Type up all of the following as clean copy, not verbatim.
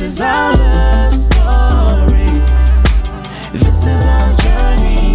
This is our love story. This is our journey.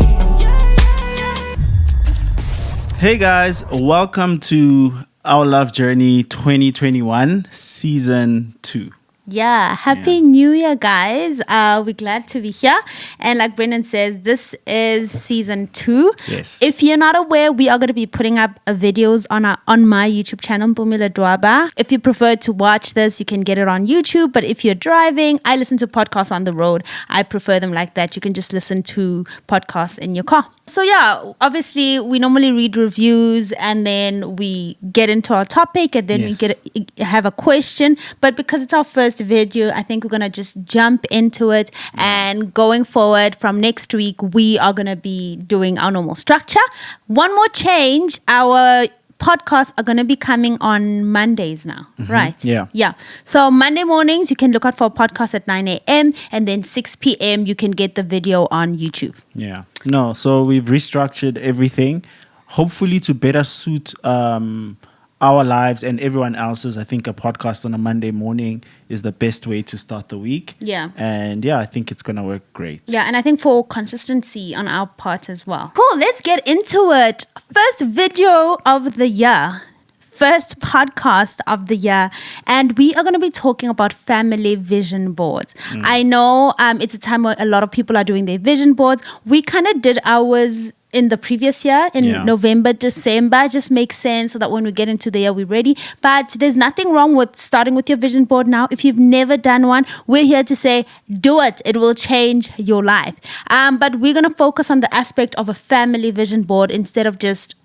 Hey guys, welcome to Our Love Journey 2021 Season 2. Yeah, happy New Year, guys. We're glad to be here. And like Brendan says, this is season 2. Yes. If you're not aware, we are going to be putting up videos on my YouTube channel, Mpoomy Ledwaba. If you prefer to watch this, you can get it on YouTube. But if you're driving, I listen to podcasts on the road. I prefer them like that. You can just listen to podcasts in your car. So yeah, obviously we normally read reviews and then we get into our topic and then we have a question. But because it's our first video, I think we're going to just jump into it. And going forward from next week, we are going to be doing our normal structure. One more change, our podcasts are going to be coming on Mondays now, right? Yeah. So Monday mornings, you can look out for a podcast at 9 a.m. and then 6 p.m. you can get the video on YouTube. Yeah. No, so we've restructured everything, hopefully to better suit our lives and everyone else's. I think a podcast on a Monday morning is the best way to start the week. Yeah. And yeah, I think it's going to work great. Yeah, and I think for consistency on our part as well. Cool, let's get into it. First video of the year. First podcast of the year, and we are going to be talking about family vision boards. I know it's a time where a lot of people are doing their vision boards. We kind of did ours in the previous year, in November, December. It just makes sense so that when we get into the year, we're ready. But there's nothing wrong with starting with your vision board now. If you've never done one, we're here to say, do it. It will change your life. But we're going to focus on the aspect of a family vision board instead of just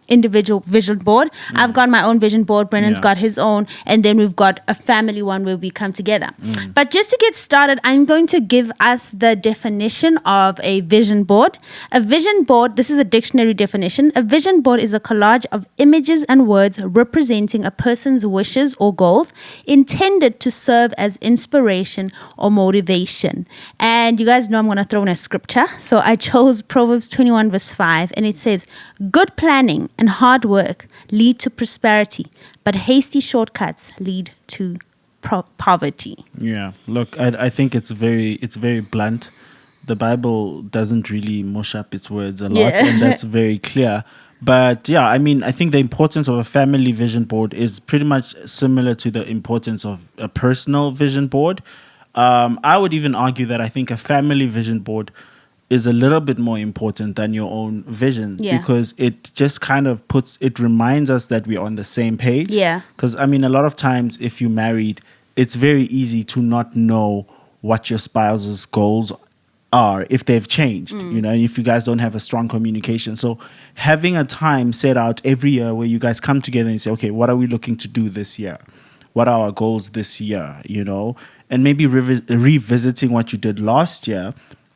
individual vision board. I've got my own vision board. Brennan's got his own. And then we've got a family one where we come together. But just to get started, I'm going to give us the definition of a vision board. A vision board, this is a dictionary definition. A vision board is a collage of images and words representing a person's wishes or goals intended to serve as inspiration or motivation. And you guys know I'm going to throw in a scripture. So I chose Proverbs 21 verse 5, and it says, good planning and hard work lead to prosperity, but hasty shortcuts lead to poverty. Yeah, look, I think it's very blunt. The Bible doesn't really mush up its words a lot, and that's very clear. But yeah, I mean, I think the importance of a family vision board is pretty much similar to the importance of a personal vision board. I would even argue that I think a family vision board is a little bit more important than your own vision, because it just kind of reminds us that we're on the same page. Yeah. Because I mean, a lot of times if you're married, it's very easy to not know what your spouse's goals are if they've changed, and if you guys don't have a strong communication. So having a time set out every year where you guys come together and say, okay, what are we looking to do this year? What are our goals this year? And maybe revisiting what you did last year.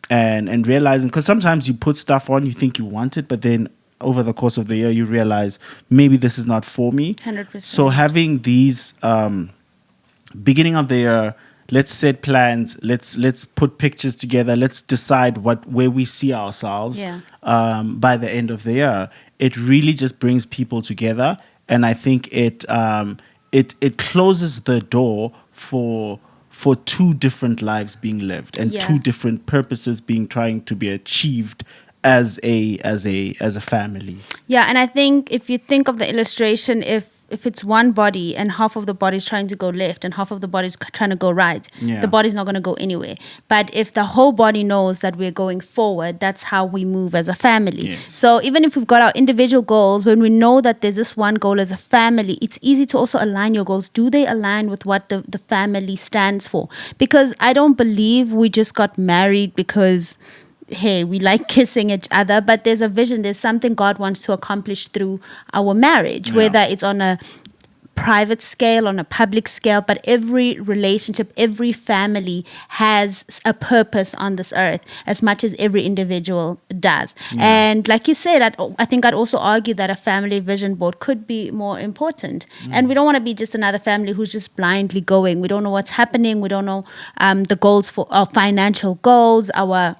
And realizing, because sometimes you put stuff on, you think you want it, but then over the course of the year, you realize maybe this is not for me. 100%. So having these beginning of the year, let's set plans, let's put pictures together, let's decide where we see ourselves by the end of the year. It really just brings people together, and I think it closes the door for two different lives being lived and two different purposes trying to be achieved as a family. Yeah, and I think if you think of the illustration, if it's one body and half of the body is trying to go left and half of the body is trying to go right, the body's not going to go anywhere. But if the whole body knows that we're going forward, that's how we move as a family. Yes. So even if we've got our individual goals, when we know that there's this one goal as a family, it's easy to also align your goals. Do they align with what the family stands for? Because I don't believe we just got married because, hey, we like kissing each other, but there's a vision, there's something God wants to accomplish through our marriage, whether it's on a private scale, on a public scale, but every relationship, every family has a purpose on this earth as much as every individual does. And like you said, I think I'd also argue that a family vision board could be more important. And we don't want to be just another family who's just blindly going. We don't know what's happening. We don't know the goals for our financial goals, our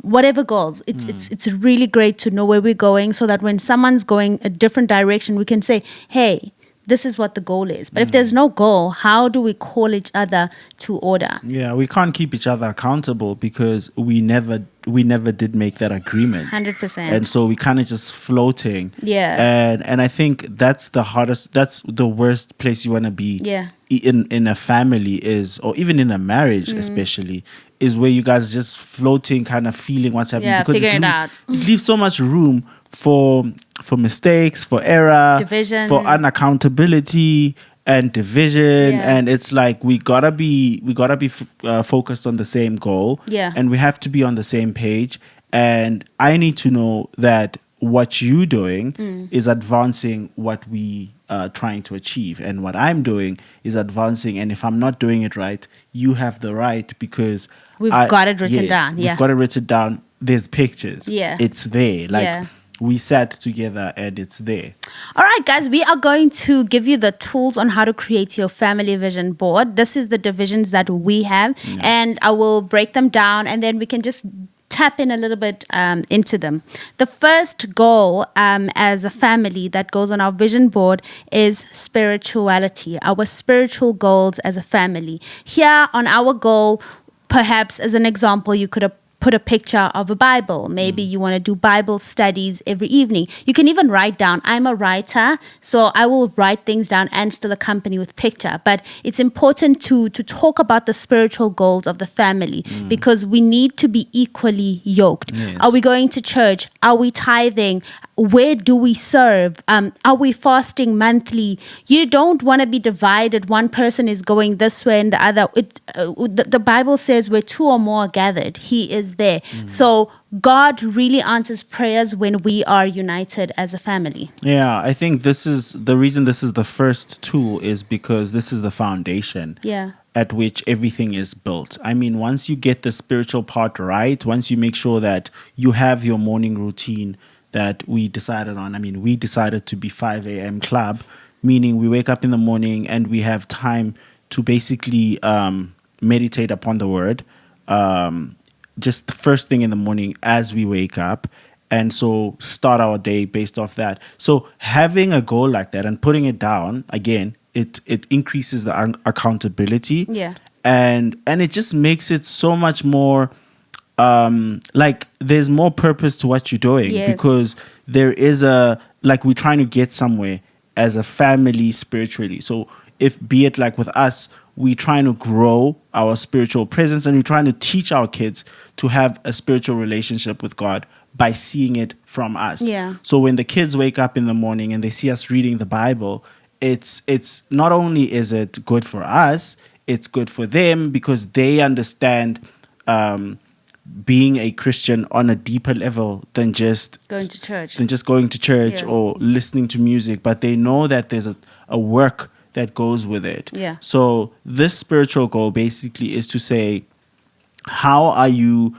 whatever goals. It's really great to know where we're going, so that when someone's going a different direction, we can say, hey, this is what the goal is. But if there's no goal, how do we call each other to order? Yeah, we can't keep each other accountable because we never did make that agreement. 100%. And so we kind of just floating. Yeah. And I think that's the hardest, that's the worst place you want to be. Yeah. In a family is, or even in a marriage especially, is where you guys are just floating, kind of feeling what's happening. Yeah, figuring it out. It leaves so much room for mistakes, for error, Division. for unaccountability and division. Yeah. And it's like we gotta be focused on the same goal. Yeah. And we have to be on the same page. And I need to know that what you're doing is advancing what we are trying to achieve, and what I'm doing is advancing. And if I'm not doing it right, you have the right, because We've got it written down. Yeah. We've got it written down. There's pictures. Yeah. It's there. Like Yeah. we sat together and it's there. All right, guys, we are going to give you the tools on how to create your family vision board. This is the divisions that we have, and I will break them down, and then we can just tap in a little bit into them. The first goal as a family that goes on our vision board is spirituality, our spiritual goals as a family. Here on our goal, perhaps as an example, you could have put a picture of a Bible. Maybe you want to do Bible studies every evening. You can even write down. I'm a writer, so I will write things down and still accompany with picture. But it's important to talk about the spiritual goals of the family, because we need to be equally yoked. Yes. Are we going to church? Are we tithing? Where do we serve? Are we fasting monthly? You don't want to be divided. One person is going this way and the other. The Bible says where two or more are gathered, He is there. So God really answers prayers when we are united as a family. Yeah, I think this is the reason this is the first tool, is because this is the foundation. Yeah. At which everything is built. I mean, once you get the spiritual part right, once you make sure that you have your morning routine that we decided on. I mean, we decided to be 5 a.m. club, meaning we wake up in the morning and we have time to basically meditate upon the word, just the first thing in the morning as we wake up. And so start our day based off that. So having a goal like that and putting it down, again, it increases the accountability. Yeah. And it just makes it so much more like there's more purpose to what you're doing. Yes. Because there is we're trying to get somewhere as a family spiritually. So be it like with us, we're trying to grow our spiritual presence, and we're trying to teach our kids to have a spiritual relationship with God by seeing it from us. Yeah. So when the kids wake up in the morning and they see us reading the Bible, it's not only is it good for us, it's good for them, because they understand being a Christian on a deeper level than just Going to church. Yeah. Or listening to music, but they know that there's a work that goes with it. Yeah. So this spiritual goal basically is to say, how are you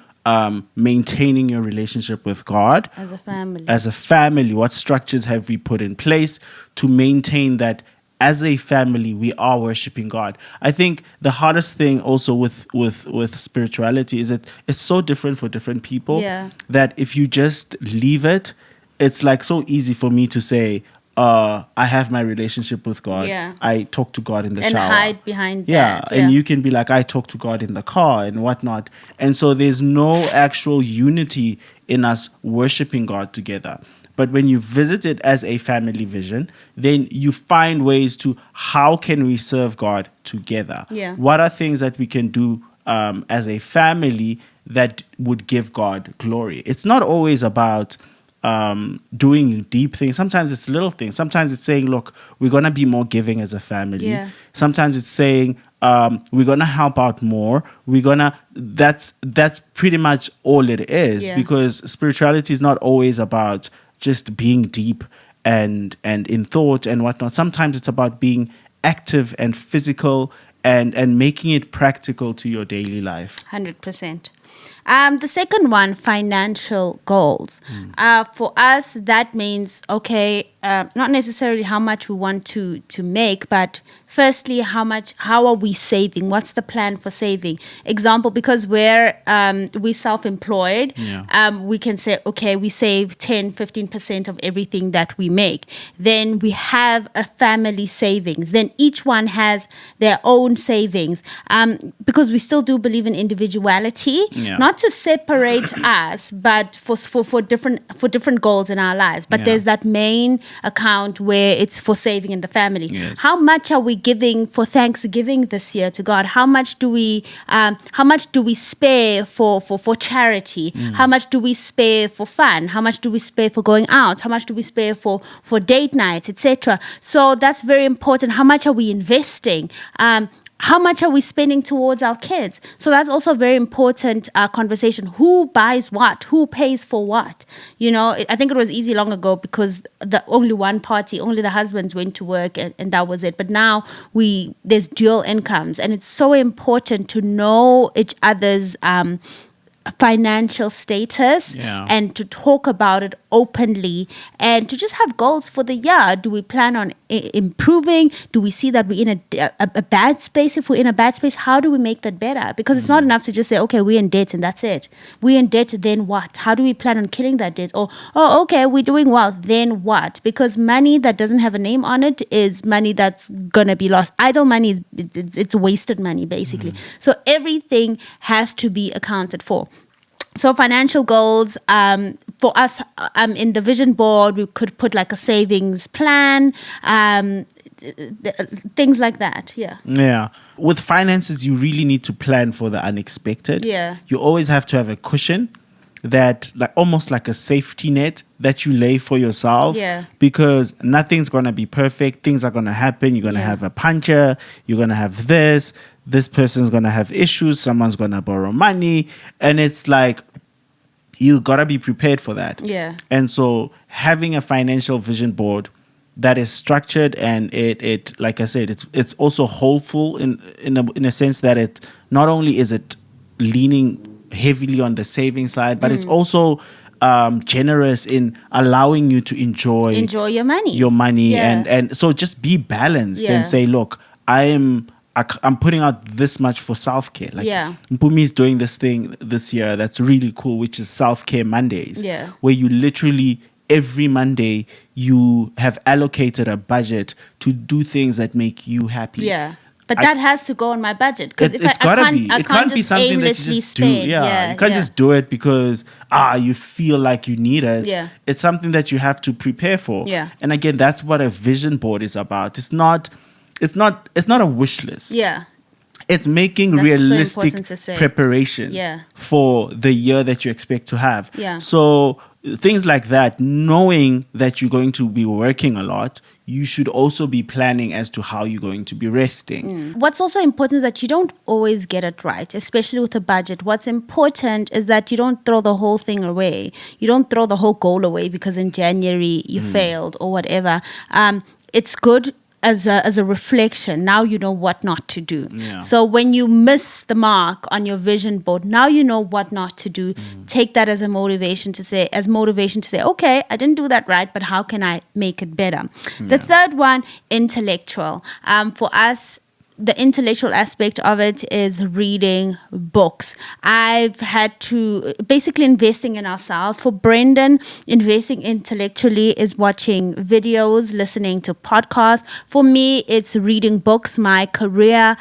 maintaining your relationship with God As a family. As a family? What structures have we put in place to maintain that as a family we are worshiping God? I think the hardest thing also with spirituality is that it's so different for different people. Yeah. That if you just leave it, it's like so easy for me to say, I have my relationship with God. Yeah. I talk to God in the and shower. hide behind Yeah, that. and you can be like, I talk to God in the car and whatnot. And so there's no actual unity in us worshiping God together. But when you visit it as a family vision, then you find ways to, how can we serve God together? Yeah. What are things that we can do as a family that would give God glory? It's not always about doing deep things. Sometimes it's little things. Sometimes it's saying, look, we're going to be more giving as a family. Yeah. Sometimes it's saying, we're going to help out more. That's pretty much all it is. Yeah. Because spirituality is not always about just being deep and in thought and whatnot. Sometimes it's about being active and physical and making it practical to your daily life. 100%. The second one, financial goals. For us, that means, okay, not necessarily how much we want to make, but firstly, how are we saving? What's the plan for saving? Example, because we're self-employed, we can say, okay, we save 10-15% of everything that we make. Then we have a family savings. Then each one has their own savings. Because we still do believe in individuality, not to separate us, but for different goals in our lives. But there's that main account where it's for saving in the family. Yes. How much are we giving for Thanksgiving this year to God? How much do we spare for charity? How much do we spare for fun? How much do we spare for going out? How much do we spare for date nights, etc.? So that's very important. How much are we investing? How much are we spending towards our kids? So that's also a very important conversation. Who buys what? Who pays for what? I think it was easy long ago because only the husbands went to work and that was it. But now there's dual incomes, and it's so important to know each other's financial status and to talk about it openly and to just have goals for the year. Do we plan on improving? Do we see that we're in a bad space? If we're in a bad space, how do we make that better? Because it's not enough to just say, okay, we're in debt and that's it. We're in debt, then what? How do we plan on killing that debt? Or, oh, okay, we're doing well, then what? Because money that doesn't have a name on it is money that's gonna be lost. Idle money it's wasted money, basically. So everything has to be accounted for. So financial goals, for us in the vision board, we could put like a savings plan, things like that. Yeah. With finances, you really need to plan for the unexpected. You always have to have a cushion that, like, almost like a safety net that you lay for yourself. Because nothing's going to be perfect. Things are going to happen. You're going to have a puncher. You're going to have this person's going to have issues. Someone's going to borrow money. And it's like, you got to be prepared for that. And so having a financial vision board that is structured and it like I said, it's also hopeful in a sense that it not only is it leaning heavily on the saving side, but it's also generous in allowing you to enjoy your money. And so just be balanced and say, look, I'm putting out this much for self-care. Like Mpoomy is doing this thing this year that's really cool, which is self-care Mondays, where you literally every Monday you have allocated a budget to do things that make you happy. But that has to go on my budget, because it can't be something that you just do. You can't just do it because you feel like you need it. It's something that you have to prepare for. And again, that's what a vision board is about. It's not a wish list. It's making realistic preparation for the year that you expect to have. So things like that, knowing that you're going to be working a lot, you should also be planning as to how you're going to be resting. What's also important is that you don't always get it right, especially with a budget. What's important is that you don't throw the whole thing away. You don't throw the whole goal away because in January you failed or whatever. It's good as a reflection. Now you know what not to do. So when you miss the mark on your vision board, now you know what not to do. Take that as motivation to say, okay, I didn't do that right, but how can I make it better? The third one, intellectual. For us, the intellectual aspect of it is reading books. I've had to basically investing in ourselves. For Brendan, investing intellectually is watching videos, listening to podcasts. For me, it's reading books. My career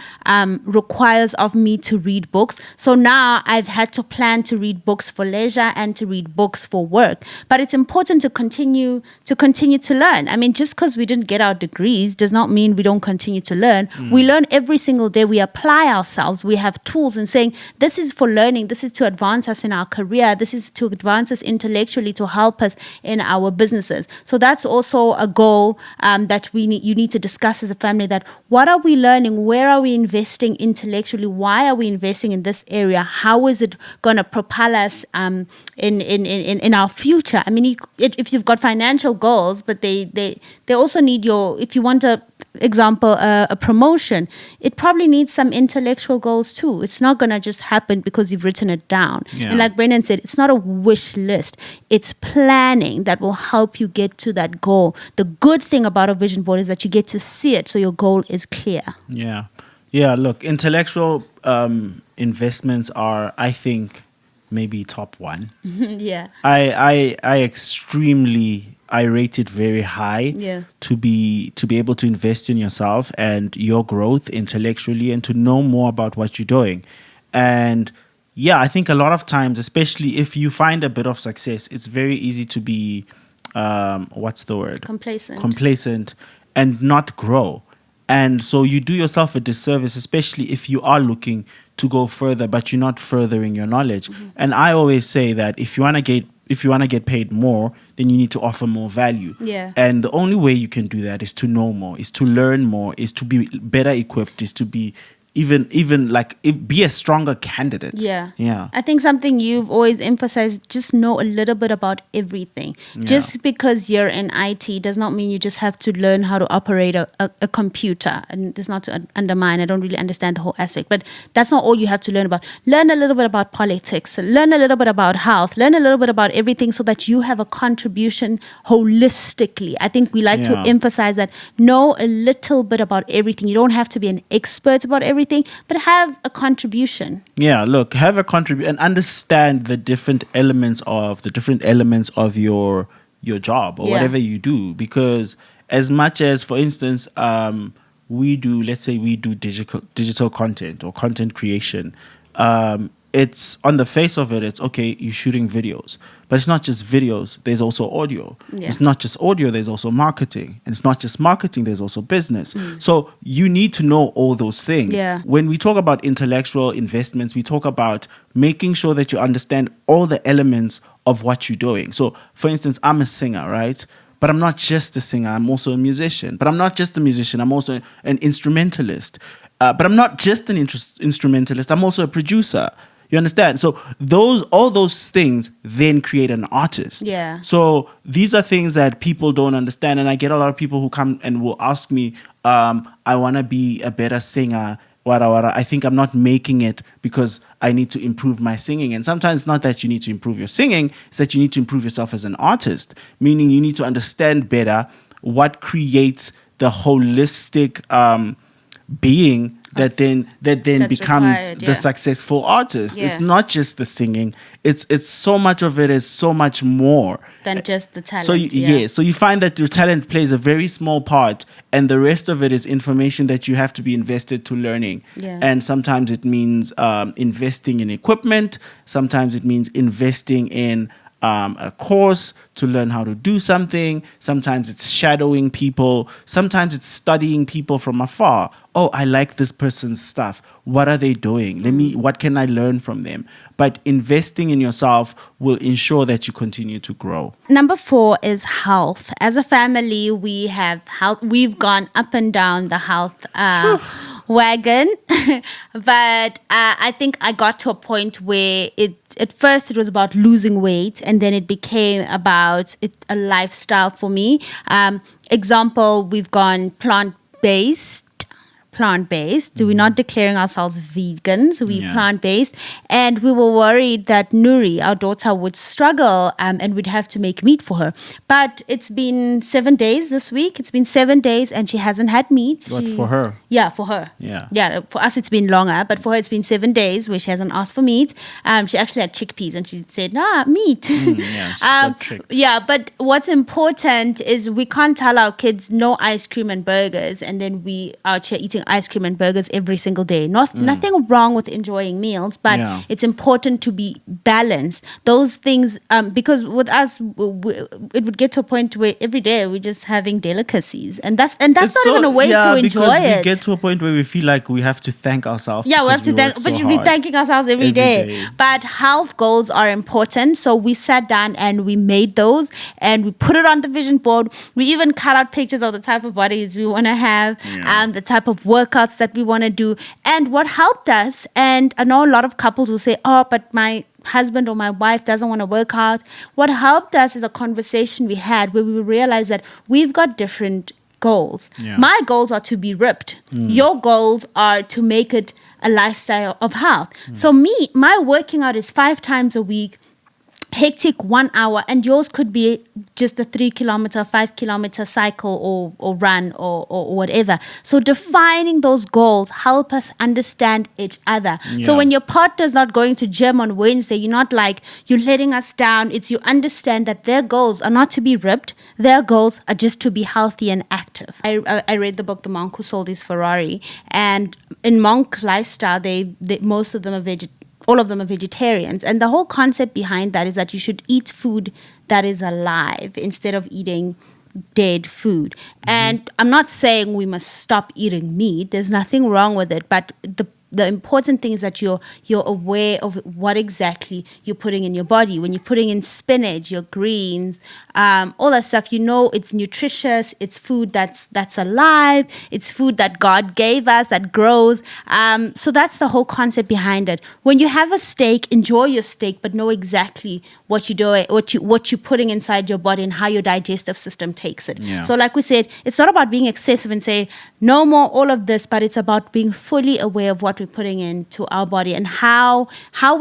requires of me to read books. So now I've had to plan to read books for leisure and to read books for work. But it's important to continue to learn. I mean, just because we didn't get our degrees does not mean we don't continue to learn. We learn every single day. We apply ourselves. We have tools and saying, this is for learning. This is to advance us in our career. This is to advance us intellectually, to help us in our businesses. So that's also a goal that you need to discuss as a family, that what are we learning? Where are we investing intellectually? Why are we investing in this area? How is it going to propel us in our future? I mean, if you've got financial goals, but they also need if you want a example, a promotion, it probably needs some intellectual goals too. It's not going to just happen because you've written it down. Yeah. And like Brendan said, it's not a wish list. It's planning that will help you get to that goal. The good thing about a vision board is that you get to see it, so your goal is clear. Yeah. Yeah, look, intellectual investments are, I think, maybe top one. Yeah. I rate it very high Yeah. to be able to invest in yourself and your growth intellectually and to know more about what you're doing. And yeah, I think a lot of times, especially if you find a bit of success, it's very easy to be what's the word? Complacent and not grow. And so you do yourself a disservice, especially if you are looking to go further, but you're not furthering your knowledge. And I always say that if you want to get paid more, then you need to offer more value. Yeah. And the only way you can do that is to know more, is to learn more, is to be better equipped, is to be be a stronger candidate. Yeah. Yeah. I think something you've always emphasized, just know a little bit about everything. Yeah. Just because you're in IT does not mean you just have to learn how to operate a computer. And it's not to undermine, I don't really understand the whole aspect, but that's not all you have to learn about. Learn a little bit about politics, learn a little bit about health, learn a little bit about everything so that you have a contribution holistically. I think we like to Yeah. emphasize that. Know a little bit about everything. You don't have to be an expert about everything, but have a contribution. Yeah, look, have a contribution and understand the different elements of your job or Yeah. whatever you do. Because as much as, for instance, let's say we do digital content or content creation, it's on the face of it, it's okay, you're shooting videos. But it's not just videos, there's also audio. Yeah. It's not just audio, there's also marketing. And it's not just marketing, there's also business. So you need to know all those things. Yeah. When we talk about intellectual investments, we talk about making sure that you understand all the elements of what you're doing. So, for instance, I'm a singer, right? But I'm not just a singer, I'm also a musician. But I'm not just a musician, I'm also an instrumentalist. But I'm not just an instrumentalist, I'm also a producer. You understand? So all those things then create an artist. Yeah. So these are things that people don't understand. And I get a lot of people who come and will ask me, I want to be a better singer. I think I'm not making it because I need to improve my singing. And sometimes it's not that you need to improve your singing, it's that you need to improve yourself as an artist. Meaning you need to understand better what creates the holistic being that then That's becomes required, the yeah. successful artist. Yeah. It's not just the singing. It's so much of it is so much more Than just the talent. So you find that your talent plays a very small part, and the rest of it is information that you have to be invested to learning. Yeah. And sometimes it means investing in equipment. Sometimes it means investing in a course to learn how to do something. Sometimes it's shadowing people. Sometimes it's studying people from afar. Oh, I like this person's stuff. What are they doing? What can I learn from them? But investing in yourself will ensure that you continue to grow. Number 4 is health. As a family, we have health. We've gone up and down the health wagon, but I think I got to a point where at first it was about losing weight, and then it became about a lifestyle for me. Example, we've gone plant-based. We're not declaring ourselves vegans. We're plant-based. And we were worried that Nuri, our daughter, would struggle and we'd have to make meat for her. But it's been 7 days this week. It's been 7 days and she hasn't had meat. But for her? Yeah, for her. Yeah. Yeah, for us it's been longer, but for her it's been 7 days where she hasn't asked for meat. She actually had chickpeas and she said, meat. Yes, got tricked. Yeah, but what's important is we can't tell our kids no ice cream and burgers and then we out here eating ice cream and burgers every single day. Nothing wrong with enjoying meals, but it's important to be balanced. Those things, because with us, it would get to a point where every day we're just having delicacies, and that's not even a way to enjoy it. We get to a point where we feel like we have to thank ourselves. Yeah, we have to thank, but you'll be thanking ourselves every day. But health goals are important, so we sat down and we made those, and we put it on the vision board. We even cut out pictures of the type of bodies we want to have, the type of workouts that we want to do. And what helped us, and I know a lot of couples will say, but my husband or my wife doesn't want to work out. What helped us is a conversation we had where we realized that we've got different goals. Yeah. My goals are to be ripped. Your goals are to make it a lifestyle of health. So my working out is 5 times a week, hectic 1 hour, and yours could be just a 3 kilometer, 5 kilometer cycle or run or whatever. So defining those goals help us understand each other. So Yeah. when your partner's not going to gym on Wednesday, you're not like, you're letting us down. It's you understand that their goals are not to be ripped. Their goals are just to be healthy and active. I read the book, The Monk Who Sold His Ferrari, and in monk lifestyle, they most of them are all of them are vegetarians. And the whole concept behind that is that you should eat food that is alive instead of eating dead food. And I'm not saying we must stop eating meat. There's nothing wrong with it. But the important thing is that you're aware of what exactly you're putting in your body. When you're putting in spinach, your greens, all that stuff, it's nutritious. It's food that's alive. It's food that God gave us that grows. So that's the whole concept behind it. When you have a steak, enjoy your steak, but know exactly what you're doing, what you're putting inside your body, and how your digestive system takes it. Yeah. So like we said, it's not about being excessive and say no more all of this, but it's about being fully aware of what we're putting into our body and how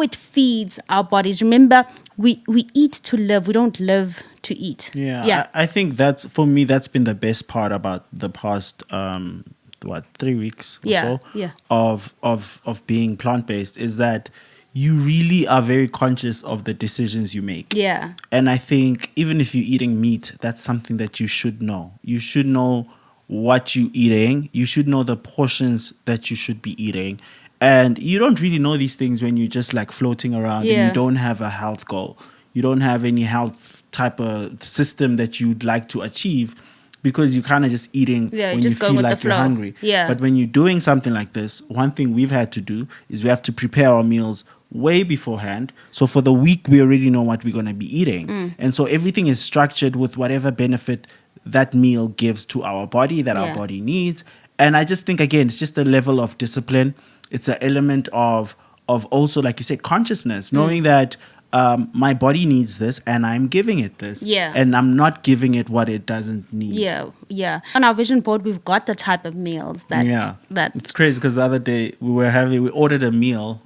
it feeds our bodies. Remember, we eat to live. We don't live to eat. Yeah. I think that's been the best part about the past 3 weeks or so of being plant-based, is that you really are very conscious of the decisions you make. Yeah. And I think even if you're eating meat, that's something that you should know. You should know what you're eating. You should know the portions that you should be eating. And you don't really know these things when you're just like floating around and you don't have a health goal. You don't have any health type of system that you'd like to achieve, because you're kind of just eating when just you going feel with like the you're flow. hungry. Yeah. But when you're doing something like this, one thing we've had to do is we have to prepare our meals way beforehand. So for the week, we already know what we're going to be eating. And so everything is structured with whatever benefit that meal gives to our body, that our body needs. And I just think, again, it's just a level of discipline. It's an element of also, like you said, consciousness, knowing that my body needs this and I'm giving it this. Yeah. And I'm not giving it what it doesn't need. Yeah. On our vision board, we've got the type of meals that It's crazy because the other day we ordered a meal.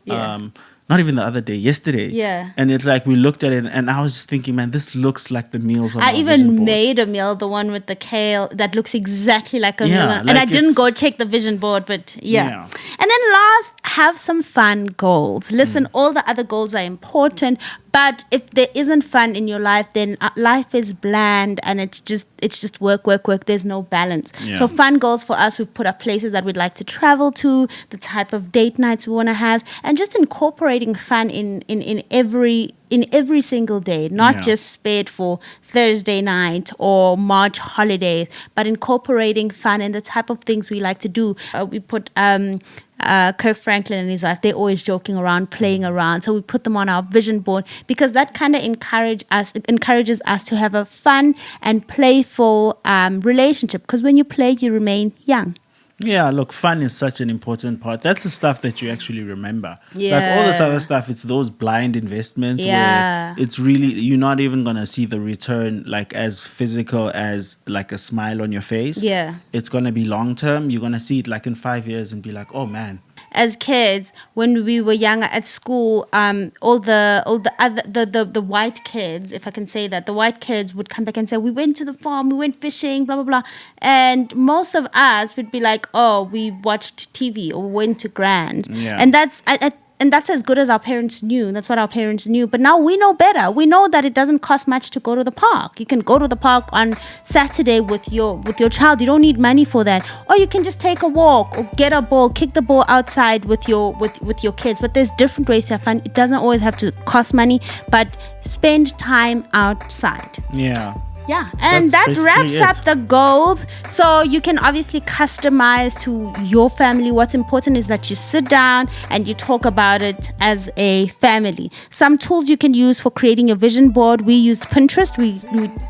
Not even the other day, yesterday. Yeah. And it's like we looked at it and I was just thinking, man, this looks like the meals on I our vision even board. made a meal, the one with the kale, that looks exactly like a meal. Yeah, And like I didn't it's- go check the vision board, but yeah. Yeah. And then last, have some fun goals. Listen, all the other goals are important, but if there isn't fun in your life, then life is bland and it's just work. There's no balance. Yeah. So fun goals for us, we've put up places that we'd like to travel to, the type of date nights we want to have, and just incorporating fun in every single day, not just spared for Thursday night or March holidays, but incorporating fun in the type of things we like to do. We put Kirk Franklin and his wife, they're always joking around, playing around. So we put them on our vision board because that kind of encourages us to have a fun and playful relationship. Because when you play, you remain young. Yeah, look, fun is such an important part. That's the stuff that you actually remember. Yeah. Like all this other stuff, it's those blind investments Yeah. where it's really, you're not even going to see the return like as physical as like a smile on your face. Yeah. It's going to be long term. You're going to see it like in 5 years and be like, oh man. As kids, when we were younger at school, all the white kids, if I can say that, the white kids would come back and say, we went to the farm, we went fishing, blah, blah, blah. And most of us would be like, oh, we watched TV or went to Grand. Yeah. And that's as good as our parents knew. That's what our parents knew. But now we know better. We know that it doesn't cost much to go to the park. You can go to the park on Saturday with your child. You don't need money for that. Or you can just take a walk or get a ball, kick the ball outside with your kids. But there's different ways to have fun. It doesn't always have to cost money, but spend time outside. Yeah. Yeah, and That's that basically wraps up it. the goals. So you can obviously customize to your family. What's important is that you sit down and you talk about it as a family. Some tools you can use for creating your vision board. We used Pinterest. We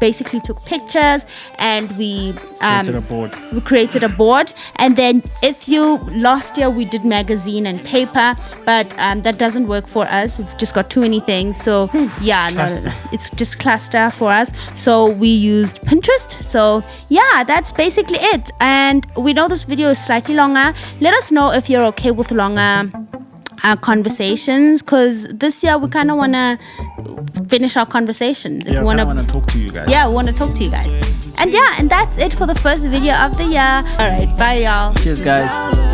basically took pictures and we Created a board. We created a board. And then last year we did magazine and paper, but that doesn't work for us. We've just got too many things. So yeah, no, Cluster. it's just cluster for us. So we we used Pinterest. So yeah, that's basically it. And we know this video is slightly longer. Let us know if you're okay with longer conversations, because this year we kind of want to finish our conversations. If Yeah, we I want to talk to you guys. yeah, we want to talk to you guys. And yeah, and that's it for the first video of the year. All right, bye y'all. Cheers, guys.